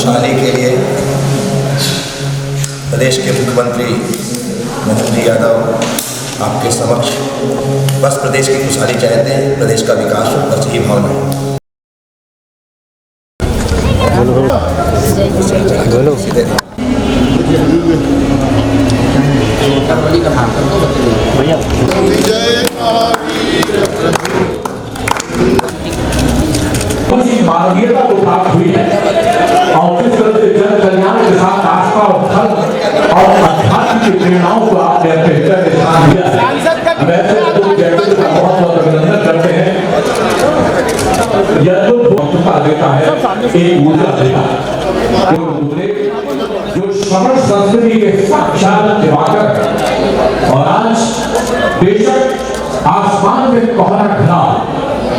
खुशहाली के लिए प्रदेश के मुख्यमंत्री मोहन जी यादव आपके समक्ष बस प्रदेश की खुशहाली चाहते हैं, प्रदेश का विकास हो, बस यही भावना है। मानवीयता को प्राप्त हुई है और जिस तरह से जन कल्याण के साथ आस्था और धर्म और अध्यात्म की प्रेरणाओं को आपने अपने हृदय में स्थान दिया है। हम ऐसे अद्भुत व्यक्तित्व का बहुत बहुत अभिनंदन करते हैं। यह अद्भुत वक्तृता देता है, एक ऊर्जा देता है जो श्रवण संस्कृति के साक्षात दिवाकर है। और आज बेशक आसमान में कोहरा घना,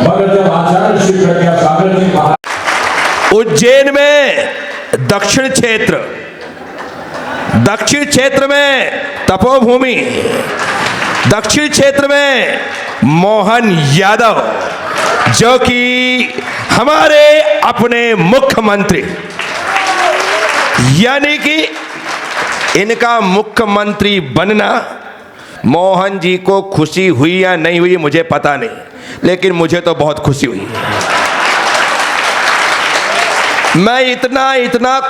मगर जब आचार्य श्री प्रज्ञा सागर जी कहा उज्जैन में दक्षिण क्षेत्र में तपोभूमि, दक्षिण क्षेत्र में मोहन यादव जो कि हमारे अपने मुख्यमंत्री, यानी कि इनका मुख्यमंत्री बनना मोहन जी को खुशी हुई या नहीं हुई मुझे पता नहीं, लेकिन मुझे तो बहुत खुशी हुई। मैं इतना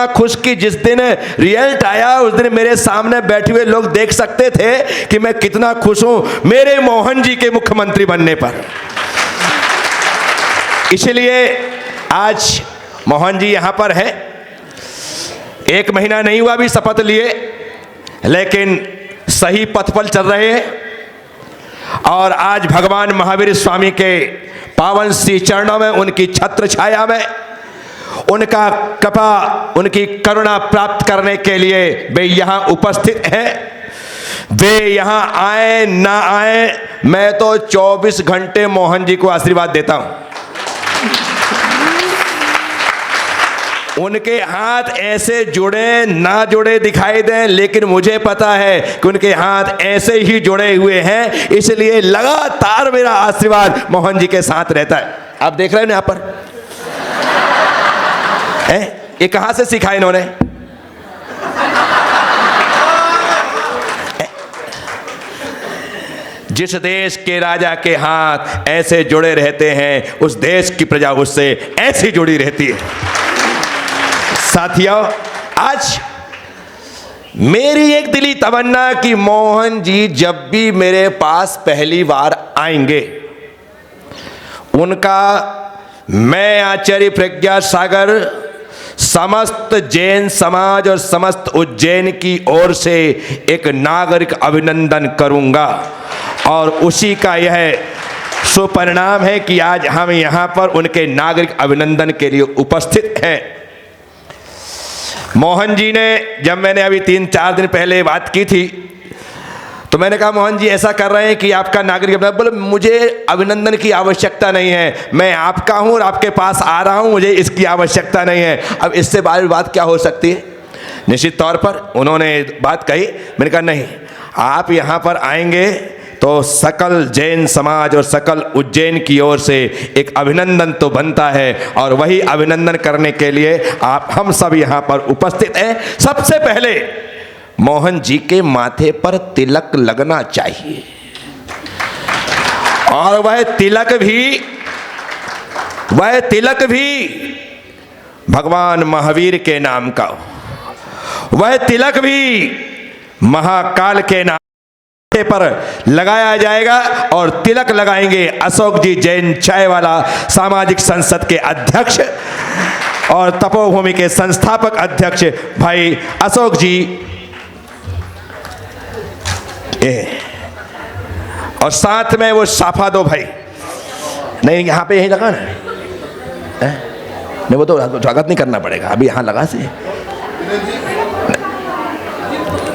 खुश कि जिस दिन रिजल्ट आया उस दिन मेरे सामने बैठे हुए लोग देख सकते थे कि मैं कितना खुश हूं मेरे मोहन जी के मुख्यमंत्री बनने पर। इसलिए आज मोहन जी यहां पर हैं। 1 महीना नहीं हुआ भी शपथ लिए, लेकिन सही पथ पर चल रहे हैं। और आज भगवान महावीर स्वामी के पावन श्री चरणों में, उनकी छत्र छाया में, उनका कृपा, उनकी करुणा प्राप्त करने के लिए वे यहाँ उपस्थित हैं। वे यहाँ आए ना आए, मैं तो 24 घंटे मोहन जी को आशीर्वाद देता हूँ। उनके हाथ ऐसे जुड़े ना जुड़े दिखाई दें, लेकिन मुझे पता है कि उनके हाथ ऐसे ही जुड़े हुए हैं, इसलिए लगातार मेरा आशीर्वाद मोहन जी के साथ रहता है। आप देख रहे हैं यहाँ पर ये कहां से सीखा इन्होंने? जिस देश के राजा के हाथ ऐसे जुड़े रहते हैं, उस देश की प्रजा उससे ऐसी जुड़ी रहती है। साथियों, आज मेरी एक दिली तमन्ना कि मोहन जी जब भी मेरे पास पहली बार आएंगे, उनका मैं आचार्य प्रज्ञा सागर समस्त जैन समाज और समस्त उज्जैन की ओर से एक नागरिक अभिनंदन करूंगा। और उसी का यह सुपरिणाम है कि आज हम यहाँ पर उनके नागरिक अभिनंदन के लिए उपस्थित हैं। मोहन जी ने, जब मैंने अभी 3-4 दिन पहले बात की थी, तो मैंने कहा मोहन जी ऐसा कर रहे हैं कि आपका नागरिक अभिनंदन, बोले मुझे अभिनंदन की आवश्यकता नहीं है, मैं आपका हूं और आपके पास आ रहा हूं, मुझे इसकी आवश्यकता नहीं है। अब इससे बड़ी बात क्या हो सकती है? निश्चित तौर पर उन्होंने बात कही, मैंने कहा नहीं, आप यहां पर आएंगे तो सकल जैन समाज और सकल उज्जैन की ओर से एक अभिनंदन तो बनता है, और वही अभिनंदन करने के लिए आप हम सब यहाँ पर उपस्थित हैं। सबसे पहले मोहन जी के माथे पर तिलक लगना चाहिए, और वह तिलक भी भगवान महावीर के नाम का, वह तिलक भी महाकाल के नाम पर लगाया जाएगा। और तिलक लगाएंगे अशोक जी जैन चाय वाला, सामाजिक संसद के अध्यक्ष और तपोभूमि के संस्थापक अध्यक्ष भाई अशोक जी। और साथ में वो साफा दो भाई, नहीं यहाँ पे यही लगा ना, नहीं वो तो स्वागत नहीं करना पड़ेगा, अभी यहाँ लगा से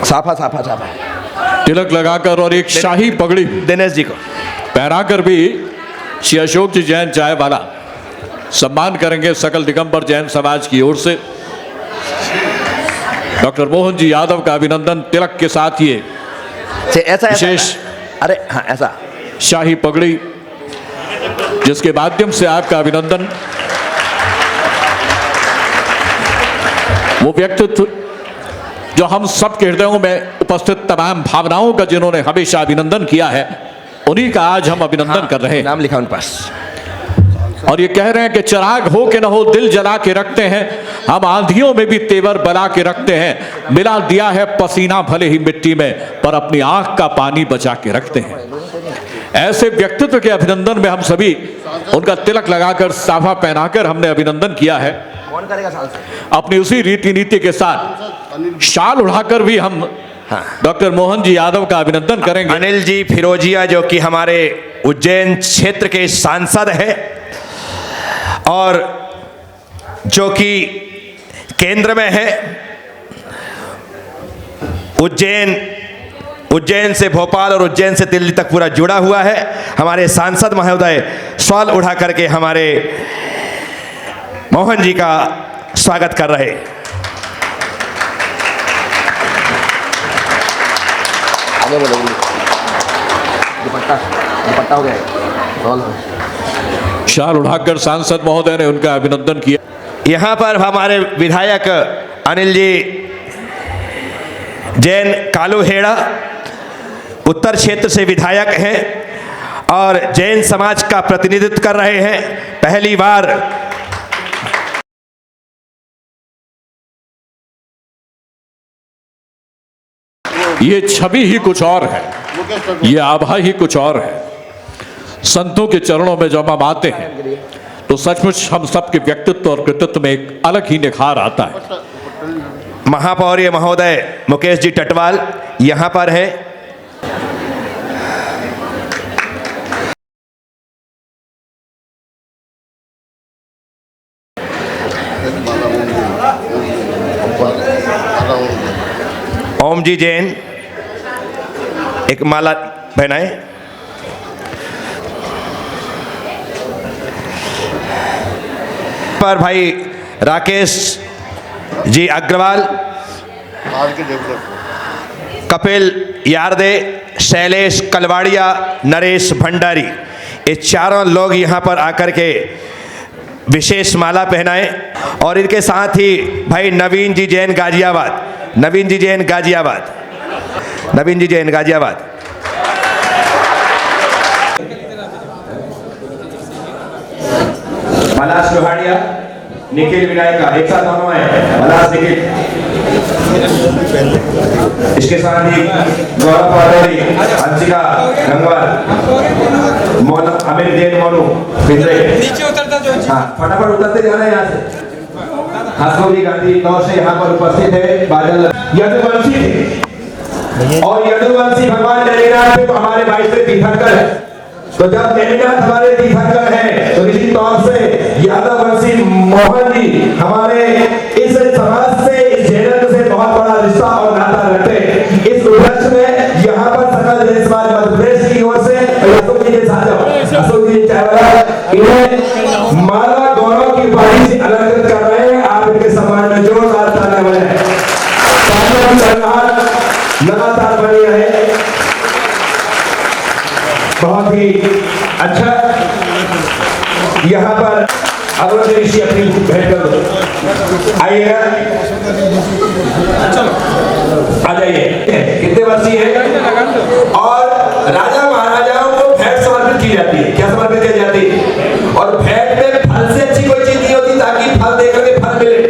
साफा तिलक लगाकर और एक शाही पगड़ी दिनेश जी को पहनाकर भी श्री अशोक जी जैन चाय वाला सम्मान करेंगे सकल दिगंबर जैन समाज की ओर से। डॉक्टर मोहन जी यादव का अभिनंदन तिलक के साथ ही ऐसा विशेष, अरे हाँ, ऐसा शाही पगड़ी जिसके माध्यम से आपका अभिनंदन वो व्यक्तित्व जो हम सब के हृदयों में उपस्थित तमाम भावनाओं का जिन्होंने हमेशा अभिनंदन किया है, उन्हीं का आज हम अभिनंदन कर रहे हैं। नाम लिखा उन पास। और ये कह रहे हैं कि चिराग हो के न हो दिल जला के रखते हैं, हम आंधियों में भी तेवर बना के रखते हैं, मिला दिया है पसीना भले ही मिट्टी में, पर अपनी आंख का पानी बचा के रखते हैं। ऐसे व्यक्तित्व के अभिनंदन में हम सभी उनका तिलक लगाकर साफा पहनाकर हमने अभिनंदन किया है। अपनी उसी रीति नीति के साथ शाल उड़ाकर भी हम डॉक्टर मोहन जी यादव का अभिनंदन करेंगे। अनिल जी फिरोजिया जो कि हमारे उज्जैन क्षेत्र के सांसद हैं और जो कि केंद्र में है, उज्जैन से भोपाल और उज्जैन से दिल्ली तक पूरा जुड़ा हुआ है। हमारे सांसद महोदय शॉल उठा करके हमारे मोहन जी का स्वागत कर रहे। आगे बोलो, दुपट्टा हो गया। शाल उठाकर सांसद महोदय ने उनका अभिनंदन किया। यहाँ पर हमारे विधायक अनिल जी जैन कालूहेड़ा उत्तर क्षेत्र से विधायक हैं और जैन समाज का प्रतिनिधित्व कर रहे हैं। पहली बार ये छवि ही कुछ और है, ये आभा ही कुछ और है। संतों के चरणों में जब हम आते हैं तो सचमुच हम सबके व्यक्तित्व और कृतित्व में एक अलग ही निखार आता है। महापौर महोदय मुकेश जी टटवाल यहाँ पर हैं। ओम जी जैन एक माला पहनाए। पर भाई राकेश जी अग्रवाल, कपिल यारदे, शैलेश कलवाड़िया, नरेश भंडारी, ये चारों लोग यहाँ पर आकर के विशेष माला पहनाए। और इनके साथ ही भाई नवीन जी जैन गाजियाबाद, नवीन जी जैन गाजियाबाद, नवीन जी जैन गाजियाबाद। मलास लोहाड़िया, निखिल विनायका, एक साथ दोनों हैं। मलास निखिल, इसके साथ ही गौरव पाटोरी, हंसिका गंगवार, मोनू अमित जैन, मोनू पिंजरे। नीचे उतरता जो, हाँ फटाफट उतरते जाना यहाँ से। हसगौरी गांधी इंदौर से यहाँ पर उपस्थित है। बादल यदुवंशी थे और यदुवंशी भगवान जगन्नाथ पे तो हमारे भाई से तीर्थंकर है। तो जब जगन्नाथ हमारे तीर्थंकर है तो निश्चित तौर से यादववंशी मोहन जी हमारे इस समाज से, इस जैनत्व से बहुत बड़ा रिश्ता और नाता रखते हैं। इस उपलक्ष्य में यहाँ पर सकल जैन समाज मध्य प्रदेश की ओर से अशोक जी के साथ, अशोक जी चावला इन्हें माला गौरव की उपाधि से अलंकृत कर रहे हैं। आप इनके सम्मान में जोरदार तालियां बजाएं। लगातार बनी रहे। बहुत ही अच्छा। यहाँ पर अरुण ऋषि अपनी भेंट कर दो, आइएगा, आ जाइए। कितने वर्षीय है और राजा महाराजाओं को भेंट समर्पित की जाती है। क्या समर्पित की जाती है? और भेंट में फल से अच्छी कोई चीज नहीं होती ताकि फल देकर के फल मिले।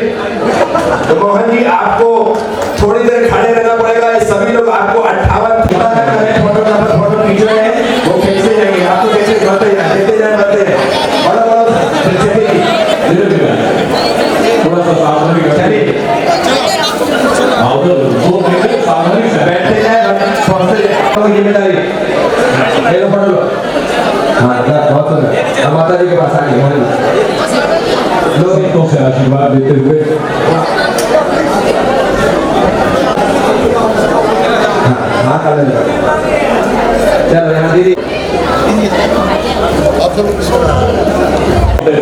तो मोहन जी आपको थोड़ी देर खड़े रहना पड़ेगा। ये सभी लोग आपको 58 फोटो खींच रहे हैं, वो खींचते जाएंगे। आपको कैसे बढ़ते जाए, देते जाए, बढ़ते जाए। बड़ा थोड़ा सा सावधानी चलिए, सावधानी से बैठते जाए, पहुंचते जाए। जिम्मेदारी ले लो, पढ़ लो। हाँ बहुत सुंदर। अब माता जी के पास आगे लोग से आशीर्वाद देते हुए हाँ चलो यहाँ दीदी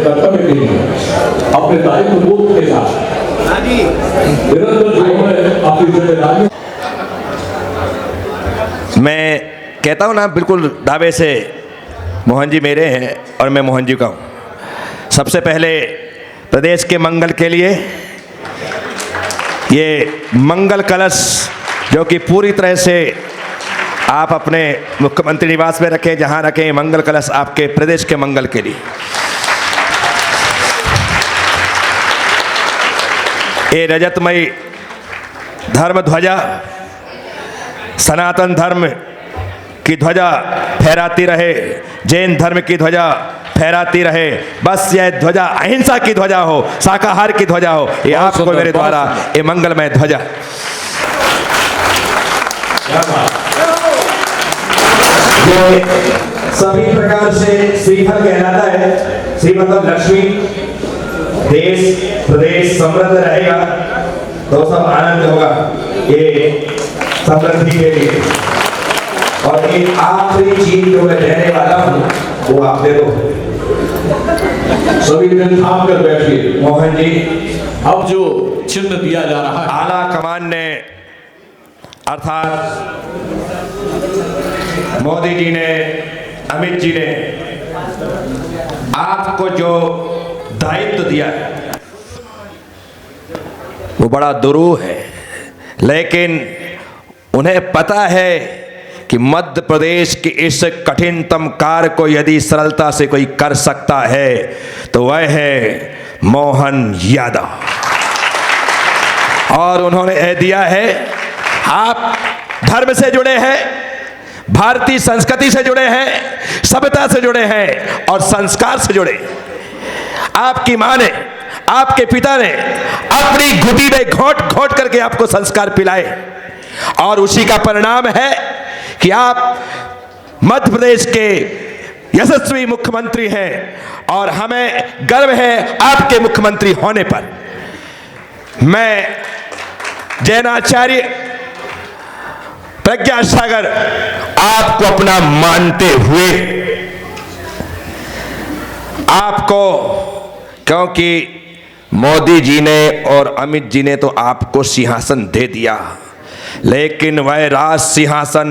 कर्तव्य के लिए अपने दायित्व बोध के साथ अपनी जिम्मेदारी। मैं कहता हूँ ना बिल्कुल दावे से, मोहन जी मेरे हैं और मैं मोहन जी का हूँ। सबसे पहले प्रदेश के मंगल के लिए ये मंगल कलश जो कि पूरी तरह से आप अपने मुख्यमंत्री निवास में रखें, जहां रखें, मंगल कलश आपके प्रदेश के मंगल के लिए। ये रजतमयी धर्म ध्वजा सनातन धर्म की ध्वजा फहराती रहे, जैन धर्म की ध्वजा फहराती रहे। बस यह ध्वजा अहिंसा की ध्वजा हो, शाकाहार की ध्वजा हो। ये आपको मेरे द्वारा ये मंगलमय ध्वजा। ये सभी प्रकार से श्रीफल कहलाता है। श्री मतलब लक्ष्मी, देश प्रदेश समृद्ध रहेगा तो सब आनंद होगा ये समृद्धि के लिए। और एक आखिरी चीज जो मैं देने वाला हूँ वो आप दे दो। सभी जन थाम कर बैठिए। मोहन जी, अब जो चिन्ह दिया जा रहा है, आला कमान ने अर्थात मोदी जी ने, अमित जी ने आपको जो दायित्व दिया है वो बड़ा दुरूह है, लेकिन उन्हें पता है कि मध्य प्रदेश के इस कठिनतम कार्य को यदि सरलता से कोई कर सकता है तो वह है मोहन यादव। और उन्होंने यह दिया है, आप धर्म से जुड़े हैं, भारतीय संस्कृति से जुड़े हैं, सभ्यता से जुड़े हैं और संस्कार से जुड़े। आपकी मां ने, आपके पिता ने अपनी घुटी में घोंट घोंट करके आपको संस्कार पिलाए और उसी का परिणाम है कि आप मध्य प्रदेश के यशस्वी मुख्यमंत्री हैं और हमें गर्व है आपके मुख्यमंत्री होने पर। मैं जैनाचार्य प्रज्ञा सागर आपको अपना मानते हुए आपको, क्योंकि मोदी जी ने और अमित जी ने तो आपको सिंहासन दे दिया, लेकिन वह राज सिंहासन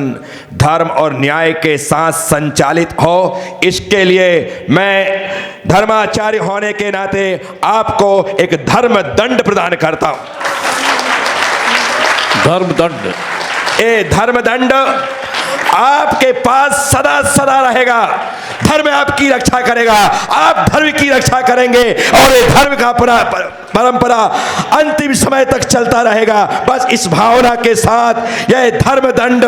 धर्म और न्याय के साथ संचालित हो, इसके लिए मैं धर्माचार्य होने के नाते आपको एक धर्म दंड प्रदान करता हूं। धर्म दंड, ये धर्म दंड आपके पास सदा सदा रहेगा। धर्म आपकी रक्षा करेगा, आप धर्म की रक्षा करेंगे और ये धर्म का परंपरा अंतिम समय तक चलता रहेगा। बस इस भावना के साथ यह धर्म दंड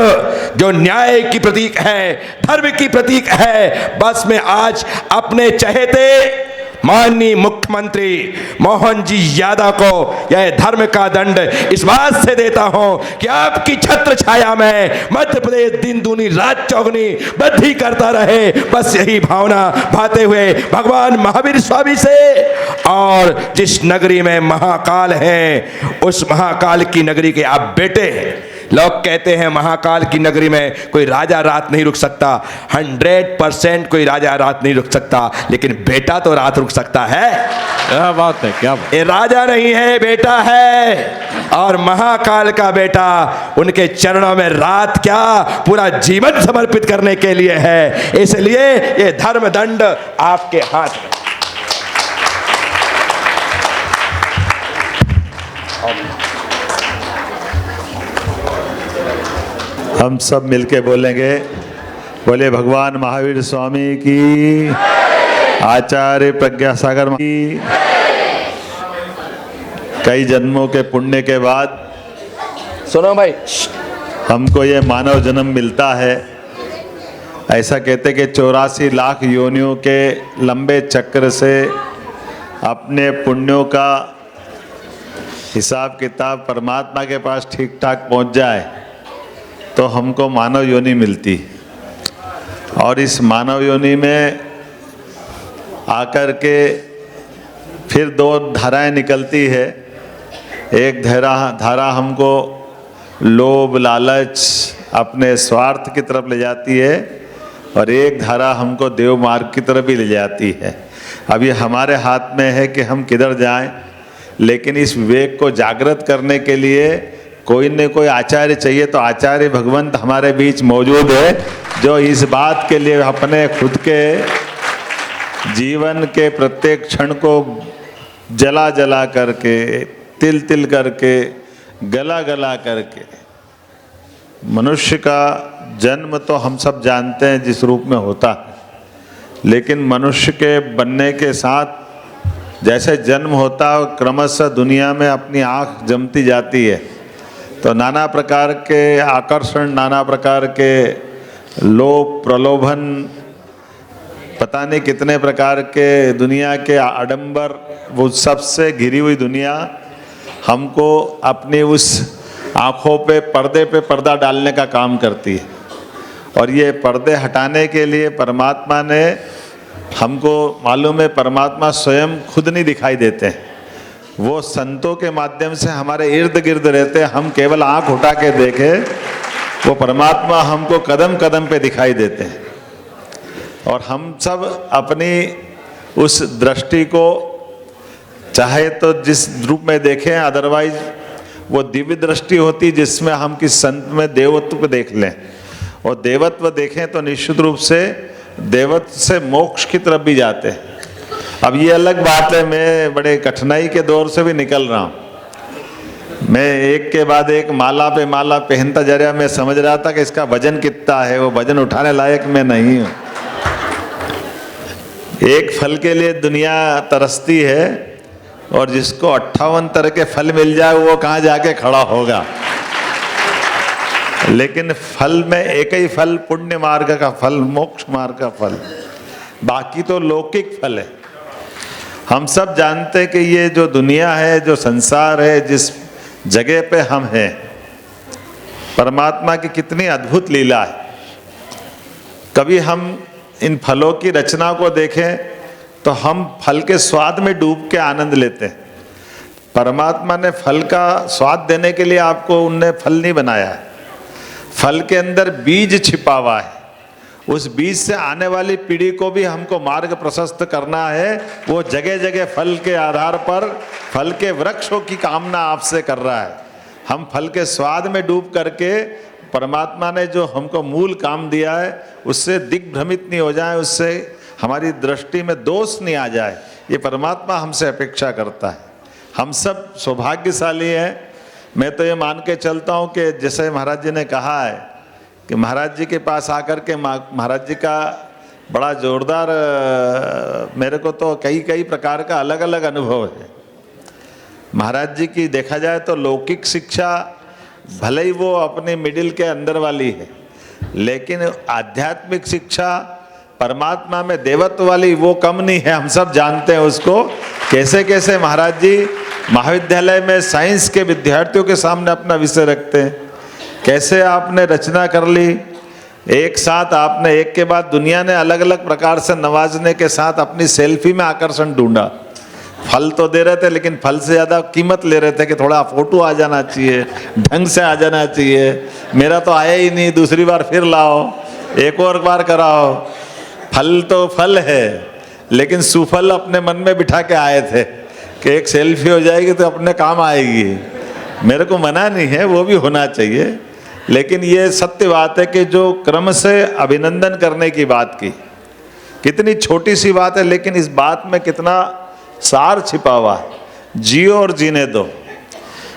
जो न्याय की प्रतीक है, धर्म की प्रतीक है, बस मैं आज अपने चहेते माननीय मुख्यमंत्री मोहन जी यादव को यह धर्म का दंड इस बात से देता हूं कि आपकी छत्र छाया में मध्य प्रदेश दिन दूनी रात चौगनी वृद्धि करता रहे। बस यही भावना भाते हुए भगवान महावीर स्वामी से, और जिस नगरी में महाकाल है उस महाकाल की नगरी के आप बेटे हैं। लोग कहते हैं महाकाल की नगरी में कोई राजा रात नहीं रुक सकता। 100% कोई राजा रात नहीं रुक सकता, लेकिन बेटा तो रात रुक सकता है। क्या बात है, क्या बात। ये राजा नहीं है, बेटा है, और महाकाल का बेटा उनके चरणों में रात क्या पूरा जीवन समर्पित करने के लिए है। इसलिए ये धर्म दंड आपके हाथ में। हम सब मिलके बोलेंगे, बोले भगवान महावीर स्वामी की, आचार्य प्रज्ञा सागर की। कई जन्मों के पुण्य के बाद सुनो भाई, हमको ये मानव जन्म मिलता है। ऐसा कहते कि 84 लाख योनियों के लंबे चक्र से अपने पुण्यों का हिसाब किताब परमात्मा के पास ठीक ठाक पहुंच जाए तो हमको मानव योनि मिलती। और इस मानव योनि में आकर के फिर दो धाराएं निकलती है। एक धारा हमको लोभ लालच अपने स्वार्थ की तरफ ले जाती है और एक धारा हमको देव मार्ग की तरफ भी ले जाती है। अब ये हमारे हाथ में है कि हम किधर जाएं, लेकिन इस विवेक को जागृत करने के लिए कोई न कोई आचार्य चाहिए। तो आचार्य भगवंत हमारे बीच मौजूद है जो इस बात के लिए अपने खुद के जीवन के प्रत्येक क्षण को जला जला करके तिल तिल करके गला गला करके। मनुष्य का जन्म तो हम सब जानते हैं जिस रूप में होता है, लेकिन मनुष्य के बनने के साथ जैसे जन्म होता है क्रमशः दुनिया में अपनी आँख जमती जाती है, तो नाना प्रकार के आकर्षण, नाना प्रकार के लोभ प्रलोभन, पता नहीं कितने प्रकार के दुनिया के आडंबर, वो सबसे घिरी हुई दुनिया हमको अपनी उस आँखों पे पर्दा डालने का काम करती है। और ये पर्दे हटाने के लिए परमात्मा ने हमको, मालूम है परमात्मा स्वयं खुद नहीं दिखाई देते हैं, वो संतों के माध्यम से हमारे इर्द गिर्द रहते हैं। हम केवल आँख उठा के देखें, वो परमात्मा हमको कदम कदम पे दिखाई देते हैं। और हम सब अपनी उस दृष्टि को चाहे तो जिस रूप में देखें, अदरवाइज वो दिव्य दृष्टि होती जिसमें हम किस संत में देवत्व को देख लें, और देवत्व देखें तो निश्चित रूप से देवत्व से मोक्ष की तरफ भी जाते हैं। अब ये अलग बात है, मैं बड़े कठिनाई के दौर से भी निकल रहा हूँ। मैं एक के बाद एक माला पे माला पहनता जा रहा, मैं समझ रहा था कि इसका वजन कितना है, वो वजन उठाने लायक मैं नहीं हूँ। एक फल के लिए दुनिया तरसती है, और जिसको 58 तरह के फल मिल जाए वो कहाँ जाके खड़ा होगा। लेकिन फल में एक ही फल, पुण्य मार्ग का फल, मोक्ष मार्ग का फल, बाकी तो लौकिक फल है। हम सब जानते हैं कि ये जो दुनिया है, जो संसार है, जिस जगह पे हम हैं, परमात्मा की कितनी अद्भुत लीला है। कभी हम इन फलों की रचना को देखें तो हम फल के स्वाद में डूब के आनंद लेते हैं। परमात्मा ने फल का स्वाद देने के लिए आपको उनने फल नहीं बनाया है, फल के अंदर बीज छिपा हुआ है। उस बीज से आने वाली पीढ़ी को भी हमको मार्ग प्रशस्त करना है। वो जगह जगह फल के आधार पर फल के वृक्षों की कामना आपसे कर रहा है। हम फल के स्वाद में डूब करके परमात्मा ने जो हमको मूल काम दिया है उससे दिग्भ्रमित नहीं हो जाए, उससे हमारी दृष्टि में दोष नहीं आ जाए, ये परमात्मा हमसे अपेक्षा करता है। हम सब सौभाग्यशाली हैं। मैं तो ये मान के चलता हूँ कि जैसे महाराज जी ने कहा है कि महाराज जी के पास आकर के महाराज जी का बड़ा जोरदार, मेरे को तो कई प्रकार का अलग अलग अनुभव है। महाराज जी की देखा जाए तो लौकिक शिक्षा भले ही वो अपने मिडिल के अंदर वाली है, लेकिन आध्यात्मिक शिक्षा परमात्मा में देवत्व वाली वो कम नहीं है। हम सब जानते हैं उसको, कैसे कैसे महाराज जी महाविद्यालय में साइंस के विद्यार्थियों के सामने अपना विषय रखते हैं, कैसे आपने रचना कर ली, एक साथ आपने एक के बाद दुनिया ने अलग अलग प्रकार से नवाजने के साथ अपनी सेल्फी में आकर्षण ढूंढा। फल तो दे रहे थे, लेकिन फल से ज़्यादा कीमत ले रहे थे कि थोड़ा फोटो आ जाना चाहिए, ढंग से आ जाना चाहिए, मेरा तो आया ही नहीं, दूसरी बार फिर लाओ, एक और बार कराओ। फल तो फल है, लेकिन सुफल अपने मन में बिठा के आए थे कि एक सेल्फी हो जाएगी तो अपने काम आएगी। मेरे को मना नहीं है, वो भी होना चाहिए, लेकिन ये सत्य बात है कि जो क्रम से अभिनंदन करने की बात की, कितनी छोटी सी बात है, लेकिन इस बात में कितना सार छिपा हुआ है। जियो और जीने दो,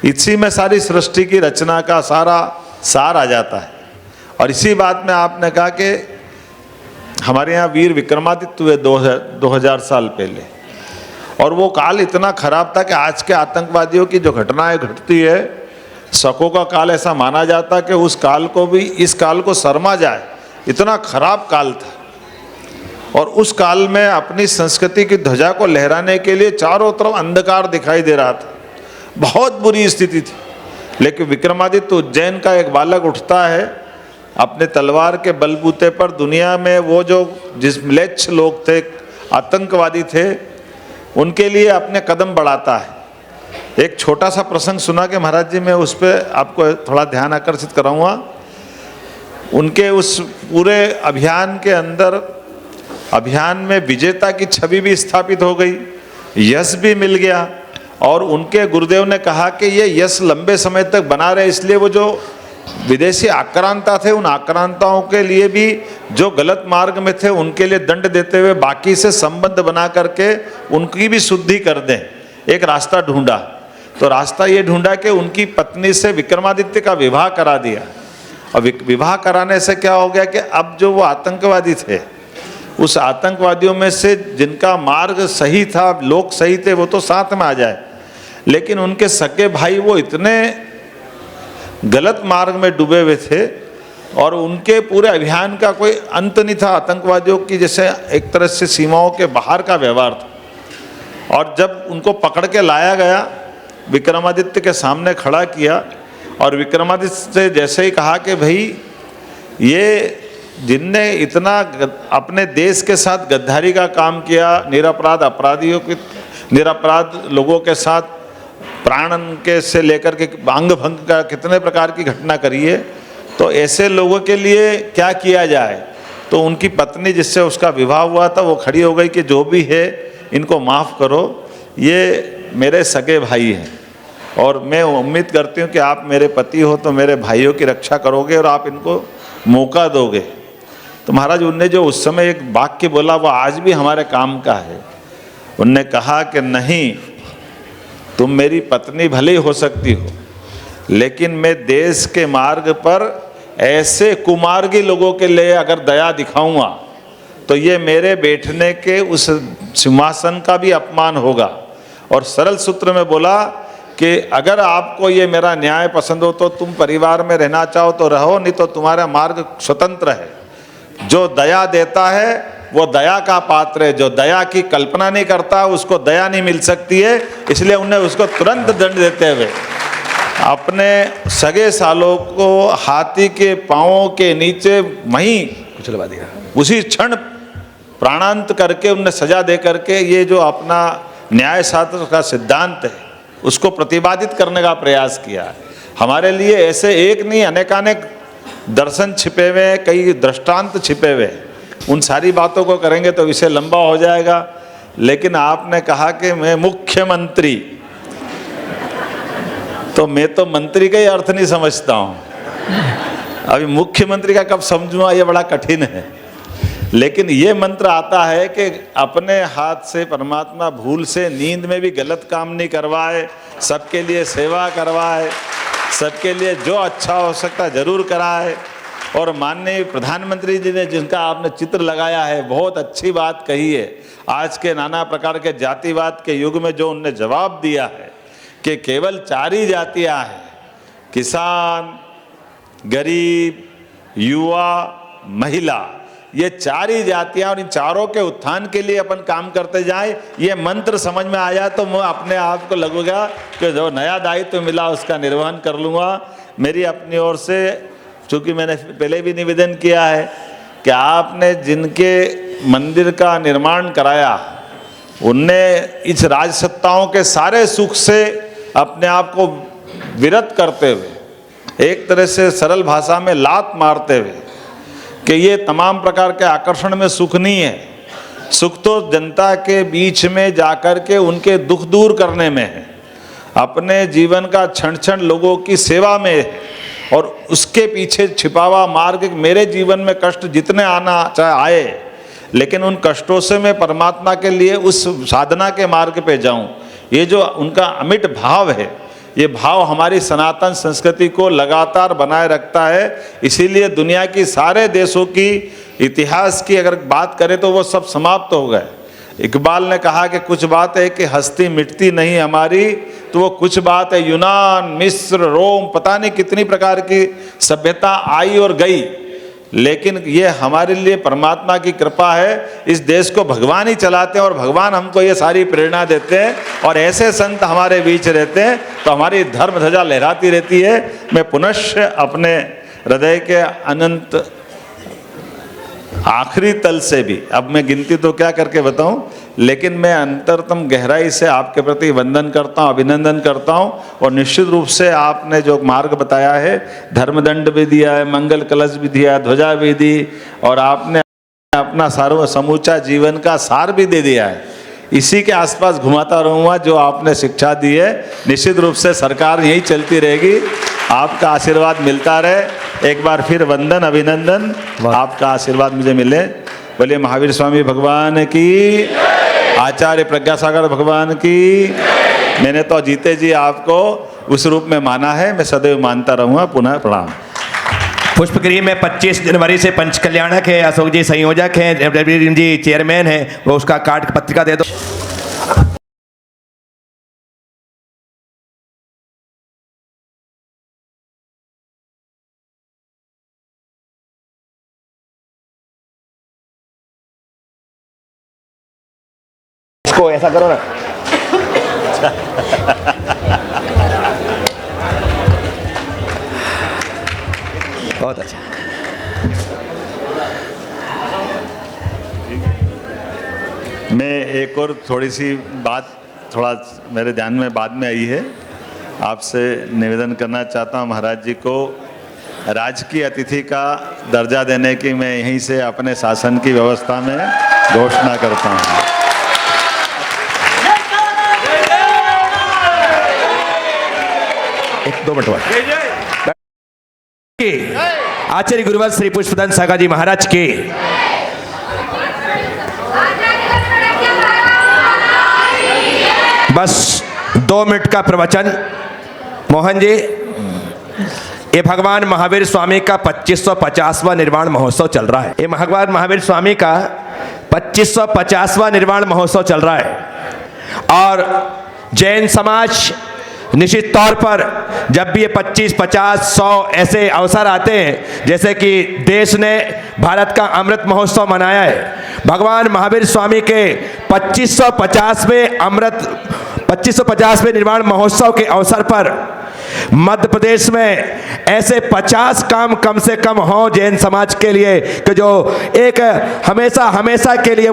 इसी में सारी सृष्टि की रचना का सारा सार आ जाता है। और इसी बात में आपने कहा कि हमारे यहाँ वीर विक्रमादित्य हुए 2000 साल पहले, और वो काल इतना खराब था कि आज के आतंकवादियों की जो घटनाएं घटती है, शकों का काल ऐसा माना जाता कि उस काल को भी इस काल को शर्मा जाए, इतना खराब काल था। और उस काल में अपनी संस्कृति की ध्वजा को लहराने के लिए चारों तरफ अंधकार दिखाई दे रहा था, बहुत बुरी स्थिति थी। लेकिन विक्रमादित्य उज्जैन का एक बालक उठता है, अपने तलवार के बलबूते पर दुनिया में वो जो जिस म्लेच्छ लोग थे, आतंकवादी थे, उनके लिए अपने कदम बढ़ाता है। एक छोटा सा प्रसंग सुना के महाराज जी, मैं उस पर आपको थोड़ा ध्यान आकर्षित कराऊंगा। उनके उस पूरे अभियान के अंदर, अभियान में विजेता की छवि भी स्थापित हो गई, यश भी मिल गया, और उनके गुरुदेव ने कहा कि ये यश लंबे समय तक बना रहे, इसलिए वो जो विदेशी आक्रांता थे, उन आक्रांताओं के लिए भी जो गलत मार्ग में थे उनके लिए दंड देते हुए बाकी से संबंध बना करके उनकी भी शुद्धि कर दें, एक रास्ता ढूंढा। तो रास्ता ये ढूंढा कि उनकी पत्नी से विक्रमादित्य का विवाह करा दिया। और विवाह कराने से क्या हो गया कि अब जो वो आतंकवादी थे, उस आतंकवादियों में से जिनका मार्ग सही था, लोग सही थे, वो तो साथ में आ जाए, लेकिन उनके सगे भाई वो इतने गलत मार्ग में डूबे हुए थे और उनके पूरे अभियान का कोई अंत नहीं था। आतंकवादियों की जैसे एक तरह से सीमाओं के बाहर का व्यवहार था। और जब उनको पकड़ के लाया गया, विक्रमादित्य के सामने खड़ा किया और विक्रमादित्य से जैसे ही कहा कि भाई ये जिनने इतना अपने देश के साथ गद्दारी का काम किया, निरपराध लोगों के साथ प्राण के से लेकर के अंग भंग का कितने प्रकार की घटना करी है, तो ऐसे लोगों के लिए क्या किया जाए। तो उनकी पत्नी जिससे उसका विवाह हुआ था वो खड़ी हो गई कि जो भी है इनको माफ़ करो, ये मेरे सगे भाई हैं और मैं उम्मीद करती हूँ कि आप मेरे पति हो तो मेरे भाइयों की रक्षा करोगे और आप इनको मौका दोगे। तो महाराज उनने जो उस समय एक वाक्य बोला वो आज भी हमारे काम का है। उनने कहा कि नहीं, तुम मेरी पत्नी भले ही हो सकती हो, लेकिन मैं देश के मार्ग पर ऐसे कुमार्गी लोगों के लिए अगर दया दिखाऊंगा तो ये मेरे बैठने के उस सिंहासन का भी अपमान होगा। और सरल सूत्र में बोला कि अगर आपको ये मेरा न्याय पसंद हो तो तुम परिवार में रहना चाहो तो रहो, नहीं तो तुम्हारा मार्ग स्वतंत्र है। जो दया देता है वो दया का पात्र है, जो दया की कल्पना नहीं करता उसको दया नहीं मिल सकती है। इसलिए उन्हें उसको तुरंत दंड देते हुए अपने सगे सालों को हाथी के पांवों के नीचे वहीं कुचलवा दिया, उसी क्षण प्राणांत करके उन्हें सजा दे करके ये जो अपना न्याय शास्त्र का सिद्धांत है उसको प्रतिपादित करने का प्रयास किया। हमारे लिए ऐसे एक नहीं अनेकानेक दर्शन छिपे हुए, कई दृष्टांत छिपे हुए। उन सारी बातों को करेंगे तो विषय लंबा हो जाएगा। लेकिन आपने कहा कि मैं मुख्यमंत्री, तो मैं तो मंत्री का ही अर्थ नहीं समझता हूँ। अभी मुख्यमंत्री का कब समझूंगा ये बड़ा कठिन है। लेकिन ये मंत्र आता है कि अपने हाथ से परमात्मा भूल से नींद में भी गलत काम नहीं करवाए, सबके लिए सेवा करवाए, सबके लिए जो अच्छा हो सकता जरूर कराए। और माननीय प्रधानमंत्री जी ने जिनका आपने चित्र लगाया है, बहुत अच्छी बात कही है। आज के नाना प्रकार के जातिवाद के युग में जो उनने जवाब दिया है कि केवल 4 ही जातियाँ हैं, किसान, गरीब, युवा, महिला, ये 4 ही जातियाँ, और इन चारों के उत्थान के लिए अपन काम करते जाएं। ये मंत्र समझ में आया तो मैं अपने आप को लगेगा कि जो नया दायित्व मिला उसका निर्वहन कर लूँगा। मेरी अपनी ओर से, चूँकि मैंने पहले भी निवेदन किया है कि आपने जिनके मंदिर का निर्माण कराया उनने इस राजसत्ताओं के सारे सुख से अपने आप को विरत करते हुए, एक तरह से सरल भाषा में लात मारते हुए कि ये तमाम प्रकार के आकर्षण में सुख नहीं है। सुख तो जनता के बीच में जाकर के उनके दुख दूर करने में है, अपने जीवन का क्षण क्षण लोगों की सेवा में है। और उसके पीछे छिपा हुआ मार्ग, मेरे जीवन में कष्ट जितने आना चाहे आए, लेकिन उन कष्टों से मैं परमात्मा के लिए उस साधना के मार्ग पे जाऊं। ये जो उनका अमिट भाव है, ये भाव हमारी सनातन संस्कृति को लगातार बनाए रखता है। इसीलिए दुनिया की सारे देशों की इतिहास की अगर बात करें तो वो सब समाप्त हो गए। इकबाल ने कहा कि कुछ बात है कि हस्ती मिटती नहीं हमारी, तो वो कुछ बात है यूनान, मिस्र, रोम, पता नहीं कितनी प्रकार की सभ्यता आई और गई, लेकिन ये हमारे लिए परमात्मा की कृपा है। इस देश को भगवान ही चलाते हैं और भगवान हमको ये सारी प्रेरणा देते हैं, और ऐसे संत हमारे बीच रहते हैं तो हमारी धर्म ध्वजा लहराती रहती है। मैं पुनश्च अपने हृदय के अनंत आखिरी तल से भी, अब मैं गिनती तो क्या करके बताऊं, लेकिन मैं अंतरतम गहराई से आपके प्रति वंदन करता हूं, अभिनंदन करता हूं। और निश्चित रूप से आपने जो मार्ग बताया है, धर्मदंड भी दिया है, मंगल कलश भी दिया, ध्वजा भी दी, और आपने अपना सारा समूचा जीवन का सार भी दे दिया है। इसी के आसपास घुमाता रहूँगा जो आपने शिक्षा दी है। निश्चित रूप से सरकार यही चलती रहेगी, आपका आशीर्वाद मिलता रहे। एक बार फिर वंदन, अभिनंदन, आपका आशीर्वाद मुझे मिले। बोलिए महावीर स्वामी भगवान की, आचार्य प्रज्ञासागर भगवान की। मैंने तो जीते जी आपको उस रूप में माना है, मैं सदैव मानता रहूँगा। पुनः प्रणाम। पुष्पगिरी में 25 जनवरी से पंच कल्याणक है, अशोक जी संयोजक हैं, जी चेयरमैन हैं, वो उसका कार्ड पत्रिका दे दो। इसको ऐसा करो ना। बहुत अच्छा। मैं एक और थोड़ी सी बात थोड़ा मेरे ध्यान में बाद में आई है, आपसे निवेदन करना चाहता हूँ। महाराज जी को राजकीय अतिथि का दर्जा देने की मैं यहीं से अपने शासन की व्यवस्था में घोषणा करता हूँ। एक दो मिनट आचार्य गुरुवर श्री पुष्पदंत सागा जी महाराज के बस 2 मिनट का प्रवचन। मोहन जी, ये भगवान महावीर स्वामी का 2550वां निर्वाण महोत्सव चल रहा है। ये भगवान महावीर स्वामी का 2550वां निर्वाण महोत्सव चल रहा है और जैन समाज निश्चित तौर पर जब भी ये 25, 50, 100 ऐसे अवसर आते हैं, जैसे कि देश ने भारत का अमृत महोत्सव मनाया है, भगवान महावीर स्वामी के 2550वें निर्वाण महोत्सव के अवसर पर मध्य प्रदेश में ऐसे 50 काम कम से कम हों जैन समाज के लिए कि जो एक हमेशा के लिए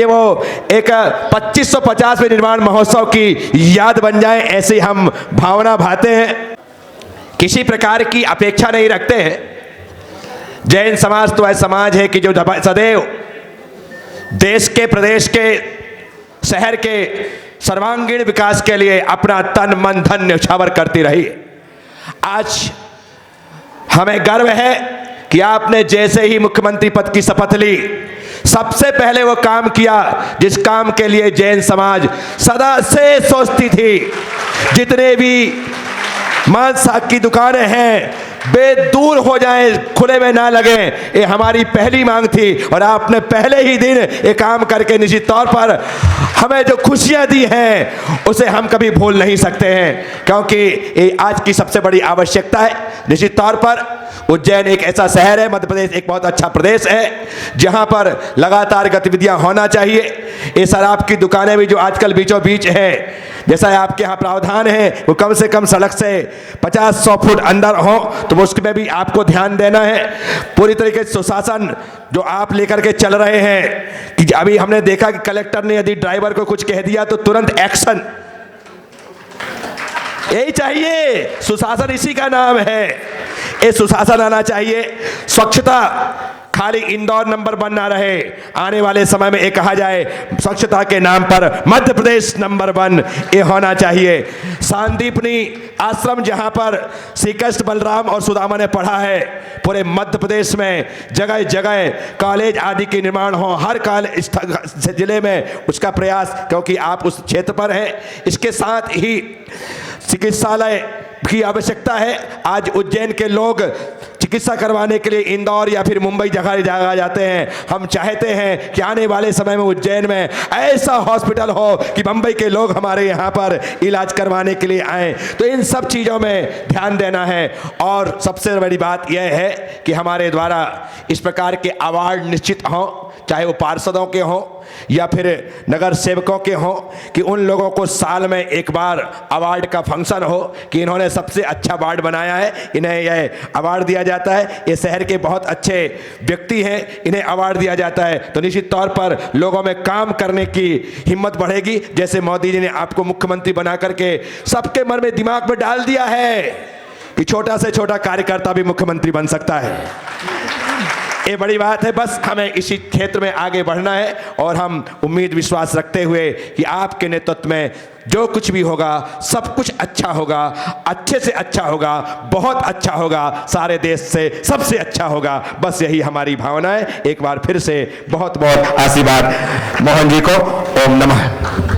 वो एक 2550वें निर्माण महोत्सव की याद बन जाए, ऐसी हम भावना भाते हैं। किसी प्रकार की अपेक्षा नहीं रखते हैं। जैन समाज तो ऐसा समाज है कि जो सदैव देश के, प्रदेश के, शहर के सर्वांगीण विकास के लिए अपना तन मन धन न्यौछावर करती रही। आज हमें गर्व है कि आपने जैसे ही मुख्यमंत्री पद की शपथ ली, सबसे पहले वो काम किया जिस काम के लिए जैन समाज सदा से सोचती थी। जितने भी मांस साग की दुकानें हैं वे दूर हो जाएं, खुले में ना लगे, ये हमारी पहली मांग थी और आपने पहले ही दिन ये काम करके निश्चित तौर पर हमें जो खुशियां दी हैं उसे हम कभी भूल नहीं सकते हैं, क्योंकि ये आज की सबसे बड़ी आवश्यकता है। निश्चित तौर पर उज्जैन एक ऐसा शहर है, मध्य प्रदेश एक बहुत अच्छा प्रदेश है जहां पर लगातार गतिविधियां होना चाहिए। ये शराब की दुकानें भी जो आजकल बीचों बीच है, जैसा आपके यहाँ प्रावधान है, वो कम से कम सड़क से 50-100 फुट अंदर हो, तो उसमें भी आपको ध्यान देना है। पूरी तरीके से सुशासन जो आप लेकर के चल रहे हैं कि अभी हमने देखा कि कलेक्टर ने यदि ड्राइवर को कुछ कह दिया तो तुरंत एक्शन, यही चाहिए। सुशासन इसी का नाम है, ये सुशासन आना चाहिए। स्वच्छता खाली इंदौर नंबर 1 ना रहे, आने वाले समय में ये कहा जाए स्वच्छता के नाम पर मध्य प्रदेश नंबर 1 ये होना चाहिए। शांतिपुनी आश्रम जहां पर श्री कृष्ण, बलराम और सुदामा ने पढ़ा है, पूरे मध्य प्रदेश में जगह जगह कॉलेज आदि के निर्माण हो, हर जिले में उसका प्रयास, क्योंकि आप उस क्षेत्र पर हैं। इसके साथ ही चिकित्सालय की आवश्यकता है। आज उज्जैन के लोग चिकित्सा करवाने के लिए इंदौर या फिर मुंबई जगह जाते हैं। हम चाहते हैं कि आने वाले समय में उज्जैन में ऐसा हॉस्पिटल हो कि मुंबई के लोग हमारे यहाँ पर इलाज करवाने के लिए आएँ। तो इन सब चीज़ों में ध्यान देना है। और सबसे बड़ी बात यह है कि हमारे द्वारा इस प्रकार के अवार्ड निश्चित हों, चाहे वो पार्षदों के हों या फिर नगर सेवकों के हों, कि उन लोगों को साल में एक बार अवार्ड का फंक्शन हो कि इन्होंने सबसे अच्छा वार्ड बनाया है, इन्हें यह अवार्ड दिया जाता है। ये शहर के बहुत अच्छे व्यक्ति हैं, इन्हें अवार्ड दिया जाता है। तो निश्चित तौर पर लोगों में काम करने की हिम्मत बढ़ेगी। जैसे मोदी जी ने आपको मुख्यमंत्री बना करके सबके मन में, दिमाग में डाल दिया है कि छोटा से छोटा कार्यकर्ता भी मुख्यमंत्री बन सकता है। ये बड़ी बात है। बस हमें इसी क्षेत्र में आगे बढ़ना है और हम उम्मीद विश्वास रखते हुए कि आपके नेतृत्व में जो कुछ भी होगा सब कुछ अच्छा होगा, अच्छे से अच्छा होगा, बहुत अच्छा होगा, सारे देश से सबसे अच्छा होगा। बस यही हमारी भावना है। एक बार फिर से बहुत बहुत आशीर्वाद मोहन जी को। ओम नमः।